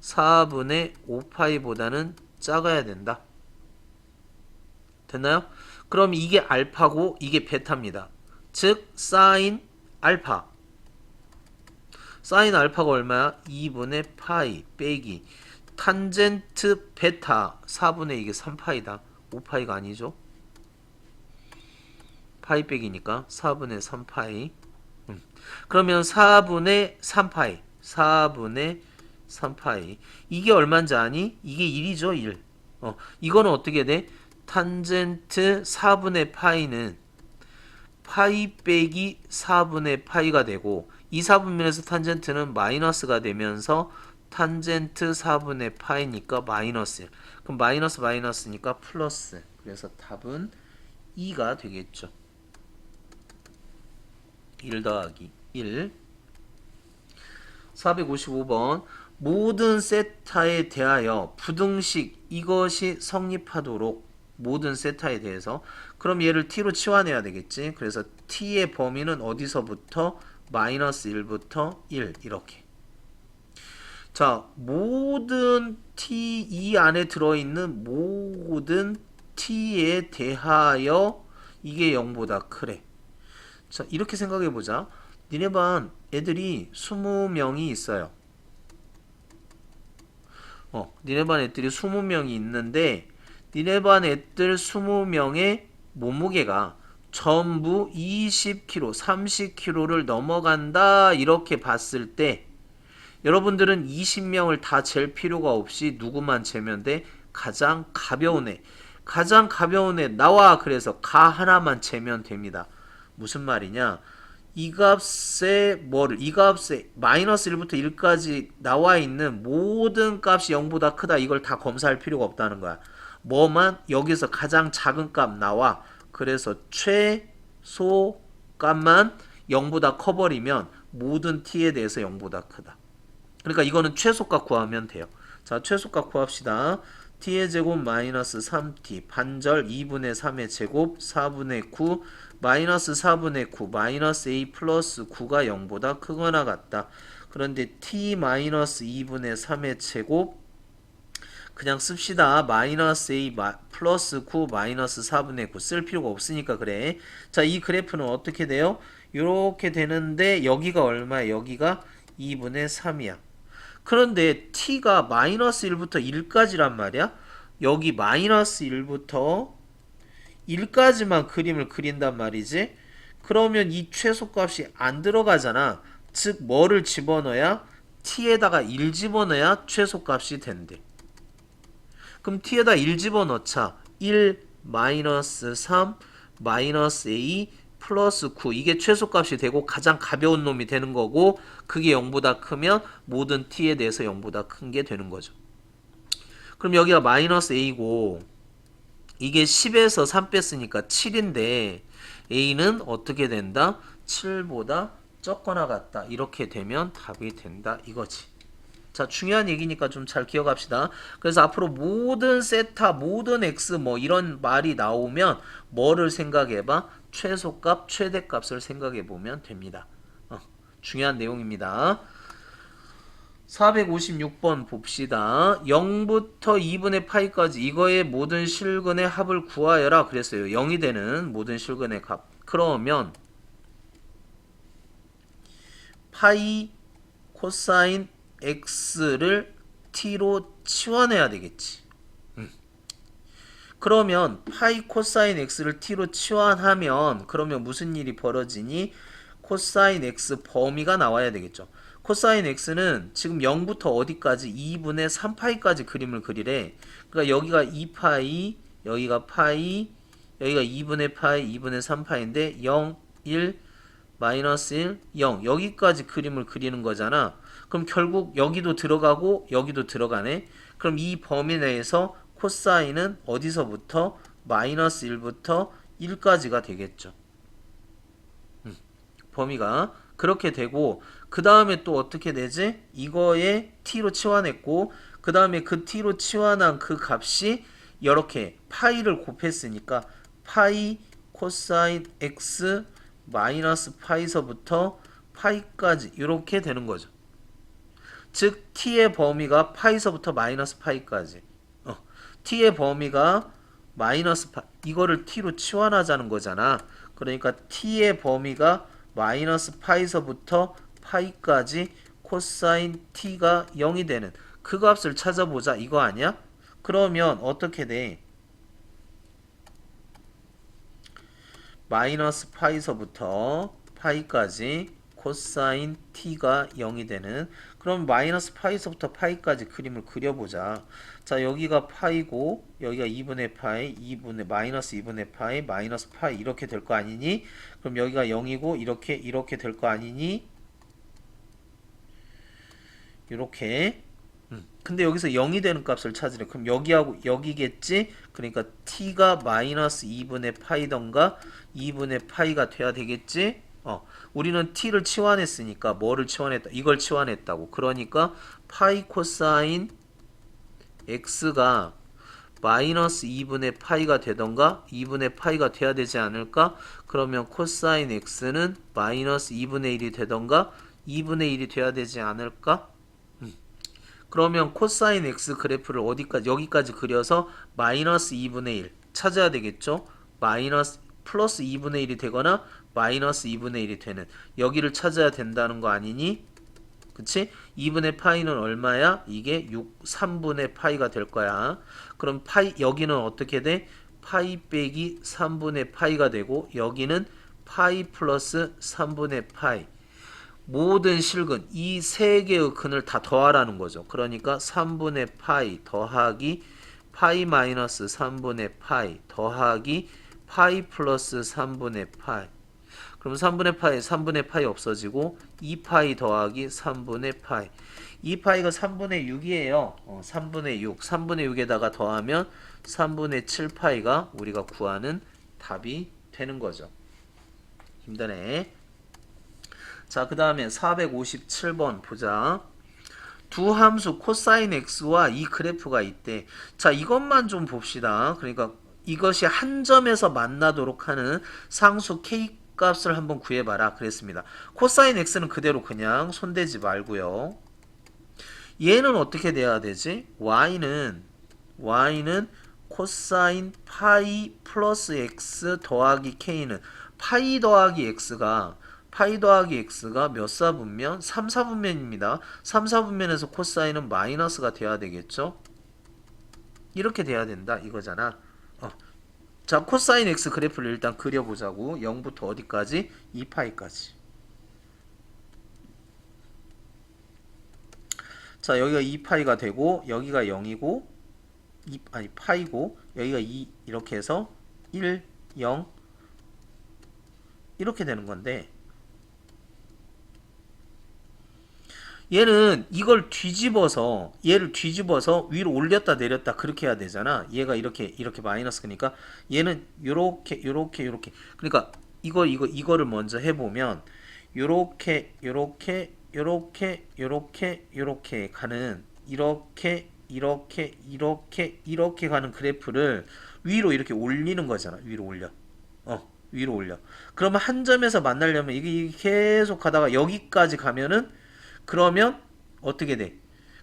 4분의 5파이보다는 작아야 된다. 됐나요? 그럼 이게 알파고 이게 베타입니다. 즉 사인 알파. 사인 알파가 얼마야? 2분의 파이 빼기 탄젠트 베타 4분의 이게 3파이다. 5파이가 아니죠. 파이 빼기니까 4분의 3파이. 그러면 4분의 3파이. 4분의 3파이. 이게 얼마인지 아니? 이게 1이죠, 1. 이거는 어떻게 돼? 탄젠트 4분의 파이는 파이 빼기 4분의 파이가 되고 이 4분면에서 탄젠트는 마이너스가 되면서 탄젠트 4분의 파이니까 마이너스 1. 그럼 마이너스 마이너스니까 플러스. 그래서 답은 2가 되겠죠. 1 더하기 1. 455번 모든 세타에 대하여 부등식 이것이 성립하도록 모든 세타에 대해서 그럼 얘를 t로 치환해야 되겠지. 그래서 t의 범위는 어디서부터? 마이너스 1부터 1 이렇게. 자, 모든 t 이 안에 들어있는 모든 t에 대하여 이게 0보다 크래. 자, 이렇게 생각해보자. 니네 반 애들이 20명이 있어요. 니네 반 애들이 20명이 있는데 니네 반 애들 20명의 몸무게가 전부 20kg, 30kg를 넘어간다 이렇게 봤을 때 여러분들은 20명을 다 잴 필요가 없이 누구만 재면 돼? 가장 가벼운 애. 가장 가벼운 애 나와. 그래서 가 하나만 재면 됩니다. 무슨 말이냐? 이 값에 뭐를? 이 값에 마이너스 1부터 1까지 나와 있는 모든 값이 0보다 크다. 이걸 다 검사할 필요가 없다는 거야. 뭐만? 여기서 가장 작은 값 나와. 그래서 최소 값만 0보다 커버리면 모든 t에 대해서 0보다 크다. 그러니까 이거는 최소값 구하면 돼요. 자, 최소값 구합시다. t의 제곱 마이너스 3t 반절 2분의 3의 제곱 4분의 9 마이너스 4분의 9 마이너스 a 플러스 9가 0보다 크거나 같다. 그런데 t 마이너스 2분의 3의 제곱 그냥 씁시다. 마이너스 a 플러스 9 마이너스 4분의 9 쓸 필요가 없으니까 그래. 자, 이 그래프는 어떻게 돼요? 이렇게 되는데 여기가 얼마야? 여기가 2분의 3이야. 그런데 t가 마이너스 1부터 1까지란 말이야. 여기 마이너스 1부터 1까지만 그림을 그린단 말이지. 그러면 이 최소값이 안 들어가잖아. 즉 뭐를 집어넣어야? t에다가 1 집어넣어야 최소값이 된대. 그럼 t에다 1 집어넣자. 1 마이너스 3 마이너스 a 플러스 9 이게 최소값이 되고 가장 가벼운 놈이 되는 거고 그게 0보다 크면 모든 t에 대해서 0보다 큰 게 되는 거죠. 그럼 여기가 마이너스 a고 이게 10에서 3 뺐으니까 7인데 a는 어떻게 된다? 7보다 적거나 같다. 이렇게 되면 답이 된다 이거지. 자, 중요한 얘기니까 좀 잘 기억합시다. 그래서 앞으로 모든 세타, 모든 x 뭐 이런 말이 나오면 뭐를 생각해봐? 최소값, 최대값을 생각해보면 됩니다. 중요한 내용입니다. 456번 봅시다. 0부터 2분의 파이까지 이거의 모든 실근의 합을 구하여라 그랬어요. 0이 되는 모든 실근의 값. 그러면 파이 코사인 x를 t로 치환해야 되겠지. 그러면 파이 코사인 x를 t로 치환하면 그러면 무슨 일이 벌어지니? 코사인 x 범위가 나와야 되겠죠. 코사인 x는 지금 0부터 어디까지? 2분의 3파이까지 그림을 그리래. 그러니까 여기가 2파이, 여기가 파이, 여기가 2분의 파이, 2분의 3파인데 0, 1, 마이너스 1, 0 여기까지 그림을 그리는 거잖아. 그럼 결국 여기도 들어가고 여기도 들어가네. 그럼 이 범위 내에서 코사인은 어디서부터? 마이너스 1부터 1까지가 되겠죠. 범위가 그렇게 되고 그 다음에 또 어떻게 되지? 이거에 t로 치환했고 그 다음에 그 t로 치환한 그 값이 이렇게 파이를 곱했으니까 파이 코사인 x 마이너스 파이서부터 파이까지 이렇게 되는 거죠. 즉 t의 범위가 파이서부터 마이너스 파이까지. t의 범위가 마이너스 파 이거를 t로 치환하자는 거잖아. 그러니까 t의 범위가 마이너스 파이서부터 파이까지 코사인 t가 0이 되는 그 값을 찾아보자 이거 아니야? 그러면 어떻게 돼? 마이너스 파이서부터 파이까지 코사인 t가 0이 되는 그럼 마이너스 파이서부터 파이까지 그림을 그려보자. 자 여기가 파이고 여기가 2분의 파이 2분의 마이너스 2분의 파이 마이너스 파이 이렇게 될 거 아니니? 그럼 여기가 0이고 이렇게 될 거 아니니? 이렇게 근데 여기서 0이 되는 값을 찾으래. 그럼 여기하고 여기겠지? 그러니까 t가 마이너스 2분의 파이던가 2분의 파이가 돼야 되겠지? 우리는 t를 치환했으니까 뭐를 치환했다? 이걸 치환했다고. 그러니까 파이 코사인 x가 마이너스 2분의 파이가 되던가 2분의 파이가 돼야 되지 않을까? 그러면 코사인 x는 마이너스 2분의 1이 되던가 2분의 1이 돼야 되지 않을까? 그러면 코사인 x 그래프를 어디까지 여기까지 그려서 마이너스 2분의 1 찾아야 되겠죠? 마이너스 플러스 2분의 1이 되거나 마이너스 2분의 1이 되는 여기를 찾아야 된다는 거 아니니? 그치? 2분의 파이는 얼마야? 이게 3분의 파이가 될 거야. 그럼 파이 여기는 어떻게 돼? 파이 빼기 3분의 파이가 되고 여기는 파이 플러스 3분의 파이 모든 실근 이 세 개의 근을 다 더하라는 거죠. 그러니까 3분의 파이 더하기 파이 마이너스 3분의 파이 더하기 파이 플러스 3분의 파이 그럼 3분의 파이 없어지고 2파이 더하기 3분의 파이 2파이가 3분의 6이에요. 3분의 6 3분의 6에다가 더하면 3분의 7파이가 우리가 구하는 답이 되는 거죠. 힘드네. 자, 그 다음에 457번 보자. 두 함수 코사인 x와 이 그래프가 있대. 자, 이것만 좀 봅시다. 그러니까 이것이 한 점에서 만나도록 하는 상수 k 값을 한번 구해봐라 그랬습니다. 코사인 x는 그대로 그냥 손대지 말고요. 얘는 어떻게 돼야 되지? y는 코사인 파이 플러스 x 더하기 k는 파이 더하기 x가 몇 사분면? 3, 4분면입니다. 3, 4분면에서 코사인은 마이너스가 돼야 되겠죠? 이렇게 돼야 된다 이거잖아. 자, 코사인 x 그래프를 일단 그려보자고. 0부터 어디까지? 2파이까지. 자, 여기가 2파이가 되고 여기가 0이고 파이고 여기가 2 이렇게 해서 1, 0 이렇게 되는 건데 얘는 이걸 얘를 뒤집어서 위로 올렸다 내렸다 그렇게 해야 되잖아. 얘가 이렇게 마이너스 그러니까 얘는 요렇게 그러니까 이거를 먼저 해보면 요렇게 가는 이렇게 가는 그래프를 위로 이렇게 올리는 거잖아. 위로 올려. 그러면 한 점에서 만나려면 이게 계속 가다가 여기까지 가면은 그러면 어떻게 돼?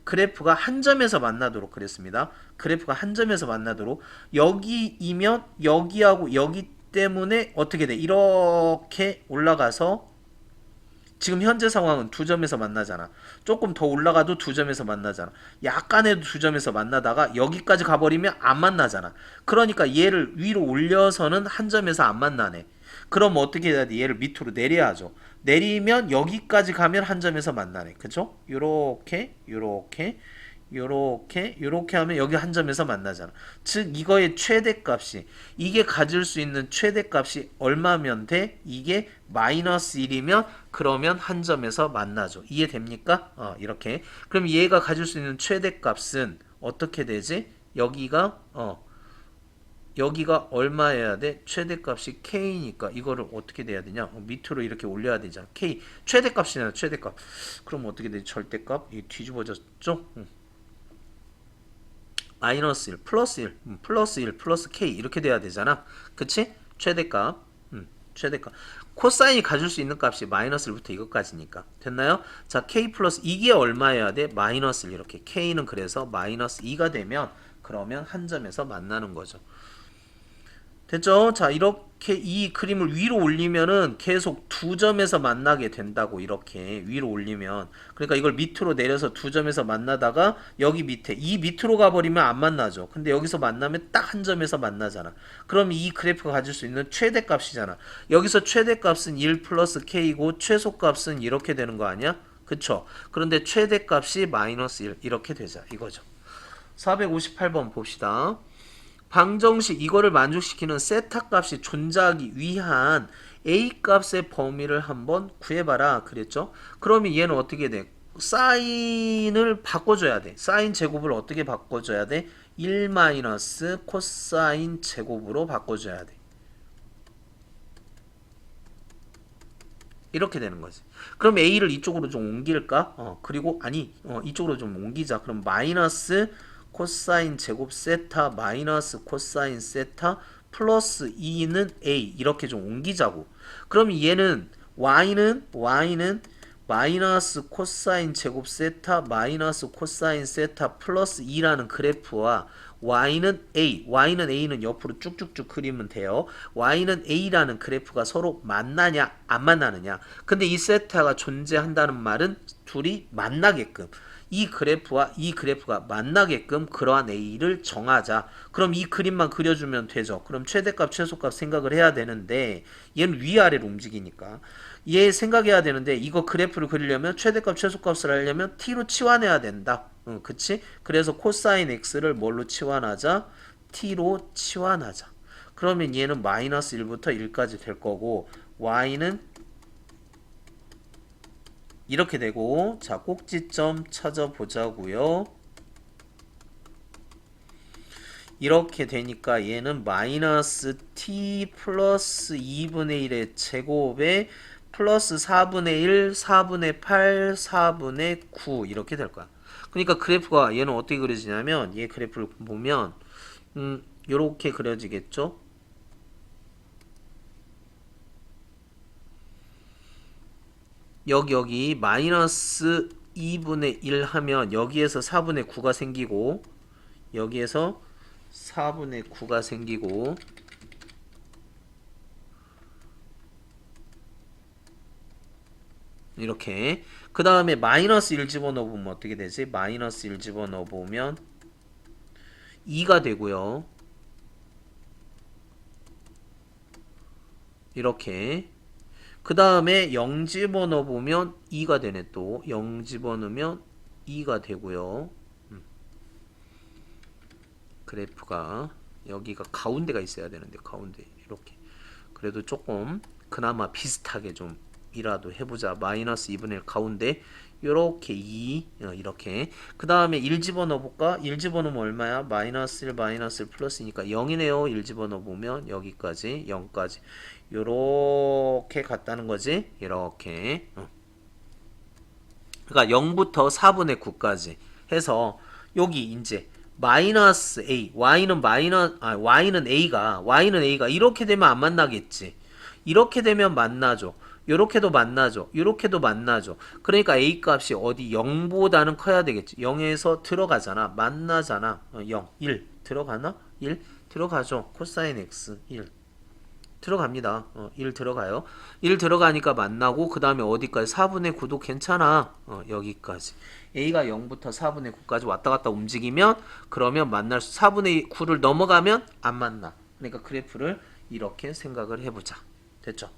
그래프가 한 점에서 만나도록 그랬습니다. 그래프가 한 점에서 만나도록 여기이면 여기하고 여기 때문에 어떻게 돼? 이렇게 올라가서 지금 현재 상황은 두 점에서 만나잖아. 조금 더 올라가도 두 점에서 만나잖아. 약간의 두 점에서 만나다가 여기까지 가버리면 안 만나잖아. 그러니까 얘를 위로 올려서는 한 점에서 안 만나네. 그럼 어떻게 해야 돼? 얘를 밑으로 내려야죠. 내리면 여기까지 가면 한 점에서 만나네. 그죠? 요렇게 하면 여기 한 점에서 만나잖아. 즉 이거의 최대값이 이게 가질 수 있는 최대값이 얼마면 돼? 이게 마이너스 1이면 그러면 한 점에서 만나죠. 이해됩니까? 이렇게. 그럼 얘가 가질 수 있는 최대값은 어떻게 되지? 여기가 얼마여야 돼? 최대값이 k니까 이거를 어떻게 돼야 되냐? 밑으로 이렇게 올려야 되잖아. k 최대값이잖아. 최대값. 그럼 어떻게 되지? 절대값? 이 뒤집어졌죠? 마이너스 1, 플러스 1, 플러스 1, 플러스 k 이렇게 돼야 되잖아. 그치? 최대값. 최대값. 코사인이 가질 수 있는 값이 마이너스 1부터 이것까지니까. 됐나요? 자, k 플러스 이게 얼마여야 돼? 마이너스 1 이렇게. k는 그래서 마이너스 2가 되면 그러면 한 점에서 만나는 거죠. 됐죠? 자, 이렇게 이 그림을 위로 올리면은 계속 두 점에서 만나게 된다고, 이렇게 위로 올리면. 그러니까 이걸 밑으로 내려서 두 점에서 만나다가 여기 밑에 이 밑으로 가버리면 안 만나죠. 근데 여기서 만나면 딱 한 점에서 만나잖아. 그럼 이 그래프가 가질 수 있는 최대값이잖아. 여기서 최대값은 1 플러스 k고 최소값은 이렇게 되는 거 아니야? 그쵸? 그런데 최대값이 마이너스 1 이렇게 되자 이거죠. 458번 봅시다. 방정식 이거를 만족시키는 세타 값이 존재하기 위한 a 값의 범위를 한번 구해봐라 그랬죠. 그러면 얘는 어떻게 돼? 사인을 바꿔줘야 돼. 사인 제곱을 어떻게 바꿔줘야 돼? 1 마이너스 코사인 제곱으로 바꿔줘야 돼. 이렇게 되는 거지. 그럼 a를 이쪽으로 좀 옮길까? 그리고 아니 이쪽으로 좀 옮기자. 그럼 마이너스 코사인 제곱 세타 마이너스 코사인 세타 플러스 2는 a 이렇게 좀 옮기자고. 그럼 얘는 y는 마이너스 코사인 제곱 세타 마이너스 코사인 세타 플러스 2라는 그래프와 y는 a는 옆으로 쭉쭉쭉 그리면 돼요. y는 a라는 그래프가 서로 만나냐 안 만나느냐. 근데 이 세타가 존재한다는 말은 둘이 만나게끔, 이 그래프와 이 그래프가 만나게끔 그러한 a를 정하자. 그럼 이 그림만 그려주면 되죠. 그럼 최대값 최소값 생각을 해야 되는데 얘는 위아래로 움직이니까 얘 생각해야 되는데, 이거 그래프를 그리려면 최대값 최소값을 하려면 t로 치환해야 된다. 그치? 그래서 코사인 x를 뭘로 치환하자? t로 치환하자. 그러면 얘는 마이너스 1부터 1까지 될 거고 y는 이렇게 되고, 자 꼭지점 찾아보자고요. 이렇게 되니까 얘는 마이너스 t 플러스 2분의 1의 제곱에 플러스 4분의 1, 4분의 8, 4분의 9 이렇게 될 거야. 그러니까 그래프가 얘는 어떻게 그려지냐면, 얘 그래프를 보면 요렇게 그려지겠죠. 여기 마이너스 2분의 1 하면 여기에서 4분의 9가 생기고, 여기에서 4분의 9가 생기고, 이렇게. 그 다음에 마이너스 1 집어넣어보면 어떻게 되지? 마이너스 1 집어넣어보면 2가 되고요. 이렇게. 그 다음에 0 집어넣어보면 2가 되네. 또 0 집어넣으면 2가 되고요. 그래프가 여기가 가운데가 있어야 되는데 가운데 이렇게. 그래도 조금 그나마 비슷하게 좀 이라도 해보자. 마이너스 2분의 1 가운데 요렇게 2 이렇게. 그 다음에 1 집어넣어볼까? 1 집어넣으면 얼마야? 마이너스 1 마이너스 1 플러스니까 0이네요 1 집어넣어보면 여기까지 0까지 요렇게 갔다는 거지. 이렇게. 그러니까 0부터 4분의 9까지 해서 여기 이제 마이너스 a, y는 a가 이렇게 되면 안 만나겠지. 이렇게 되면 만나죠. 요렇게도 만나죠. 요렇게도 만나죠. 그러니까 a 값이 어디 0보다는 커야 되겠지. 0에서 들어가잖아. 만나잖아. 0, 1 들어가나? 1 들어가죠. 코사인 x 1 들어갑니다. 1 들어가요. 1 들어가니까 만나고, 그 다음에 어디까지? 4분의 9도 괜찮아. 여기까지. a가 0부터 4분의 9까지 왔다 갔다 움직이면, 그러면 만날 수, 4분의 9를 넘어가면 안 만나. 그러니까 그래프를 이렇게 생각을 해보자. 됐죠?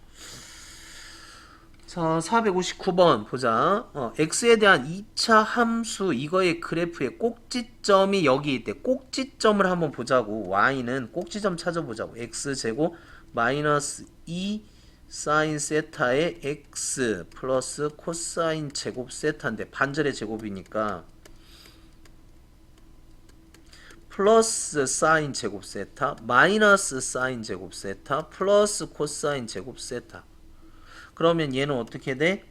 자, 459번 보자. x에 대한 2차 함수 이거의 그래프의 꼭지점이 여기 있대. 꼭지점을 한번 보자고. y는 꼭지점 찾아보자고. x제곱 마이너스 2 사인 세타의 x 플러스 코사인 제곱 세타인데 반절의 제곱이니까 플러스 사인 제곱 세타 마이너스 사인 제곱 세타 플러스 코사인 제곱 세타. 그러면 얘는 어떻게 돼?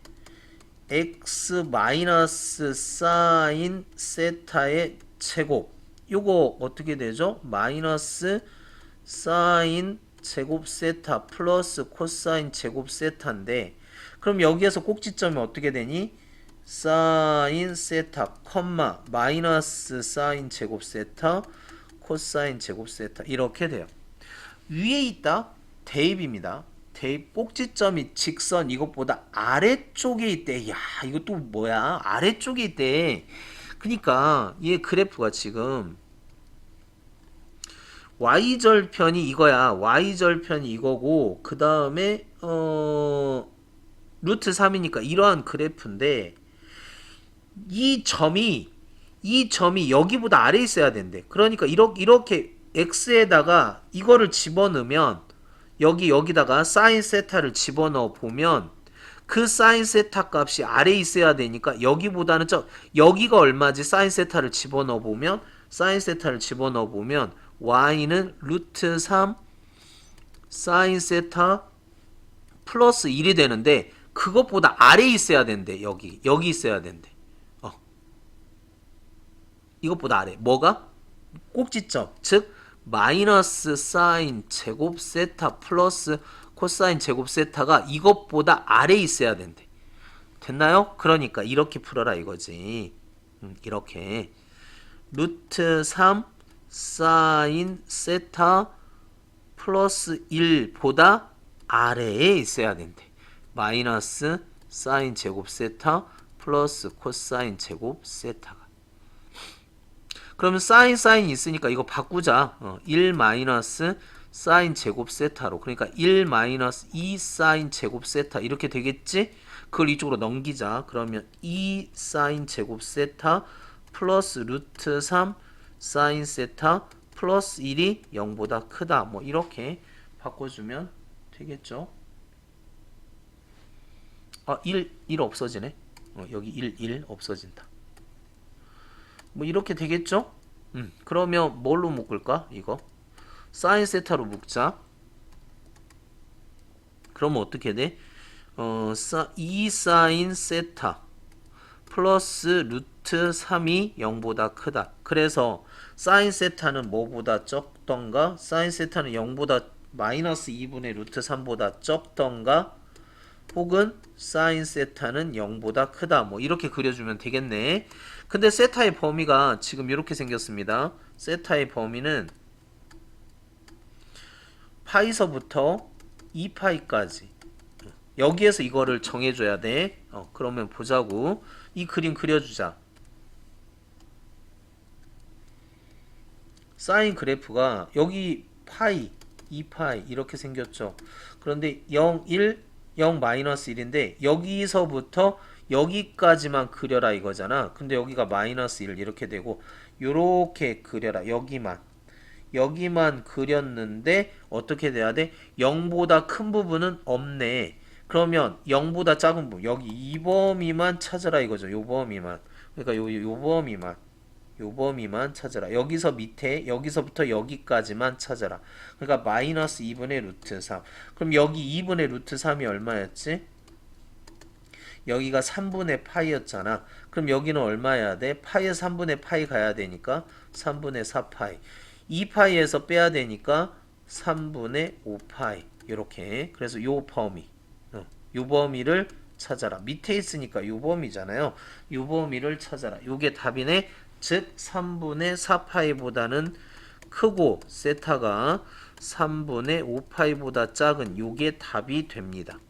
x 마이너스 사인 세타의 제곱 요거 어떻게 되죠? 마이너스 사인 제곱 세타 플러스 코사인 제곱 세타인데 그럼 여기에서 꼭지점이 어떻게 되니? 사인 세타 컴마 마이너스 사인 제곱 세타 코사인 제곱 세타 이렇게 돼요. 위에 있다 대입입니다. 대입 꼭지점이 직선 이것보다 아래쪽에 있대. 야 이거 또 뭐야? 아래쪽에 있대. 그러니까 얘 그래프가 지금 y절편이 이거야. y절편이 이거고 그 다음에 루트 3이니까 이러한 그래프인데 이 점이 여기보다 아래에 있어야 된대. 그러니까 이렇게 x에다가 이거를 집어넣으면 여기다가 사인 세타를 집어넣어 보면 그 사인 세타 값이 아래에 있어야 되니까 여기보다는 여기가 얼마지? 사인 세타를 집어넣어 보면 y는 루트 3 사인 세타 플러스 1이 되는데 그것보다 아래에 있어야 된대. 여기 있어야 된대. 이것보다 아래. 뭐가? 꼭지점. 즉 마이너스 사인 제곱 세타 플러스 코사인 제곱 세타가 이것보다 아래에 있어야 된대. 됐나요? 그러니까 이렇게 풀어라 이거지. 이렇게 루트 3 사인 세타 플러스 1보다 아래에 있어야 된대. 마이너스 사인 제곱 세타 플러스 코사인 제곱 세타가. 그러면 사인이 있으니까 이거 바꾸자. 1 마이너스 사인 제곱 세타로. 그러니까 1 마이너스 2 사인 제곱 세타 이렇게 되겠지? 그걸 이쪽으로 넘기자. 그러면 2 사인 제곱 세타 플러스 루트 3 사인 세타 플러스 1이 0보다 크다. 뭐 이렇게 바꿔주면 되겠죠? 1 없어지네. 여기 1 없어진다. 뭐 이렇게 되겠죠? 그러면 뭘로 묶을까? 이거 사인 세타로 묶자. 그러면 어떻게 돼? 2 사인 세타 플러스 루트 3이 0보다 크다. 그래서 사인 세타는 뭐보다 적던가? 사인 세타는 0보다 마이너스 2분의 루트 3보다 적던가? 혹은 사인 세타는 0보다 크다. 뭐 이렇게 그려주면 되겠네. 근데 세타의 범위가 지금 이렇게 생겼습니다. 세타의 범위는 파이서부터 2파이까지. 여기에서 이거를 정해줘야 돼. 그러면 보자고. 이 그림 그려주자. 사인 그래프가 여기 파이, 2파이 이렇게 생겼죠. 그런데 0, 1, 0 마이너스 1인데 여기서부터 여기까지만 그려라 이거잖아. 근데 여기가 마이너스 1 이렇게 되고 요렇게 그려라. 여기만 그렸는데 어떻게 돼야 돼? 0보다 큰 부분은 없네. 그러면 0보다 작은 부분 여기 이 범위만 찾으라 이거죠. 요 범위만. 그러니까 요 범위만 찾아라. 여기서 밑에 여기서부터 여기까지만 찾아라. 그러니까 마이너스 2분의 루트 3. 그럼 여기 2분의 루트 3이 얼마였지? 여기가 3분의 파이였잖아. 그럼 여기는 얼마여야 돼? 파이에 3분의 파이 가야 되니까 3분의 4파이. 2파이에서 빼야 되니까 3분의 5파이. 이렇게. 그래서 요 범위를 찾아라. 밑에 있으니까 요 범위잖아요. 요 범위를 찾아라. 요게 답이네. 즉 3분의 4파이보다는 크고 세타가 3분의 5파이보다 작은 요게 답이 됩니다.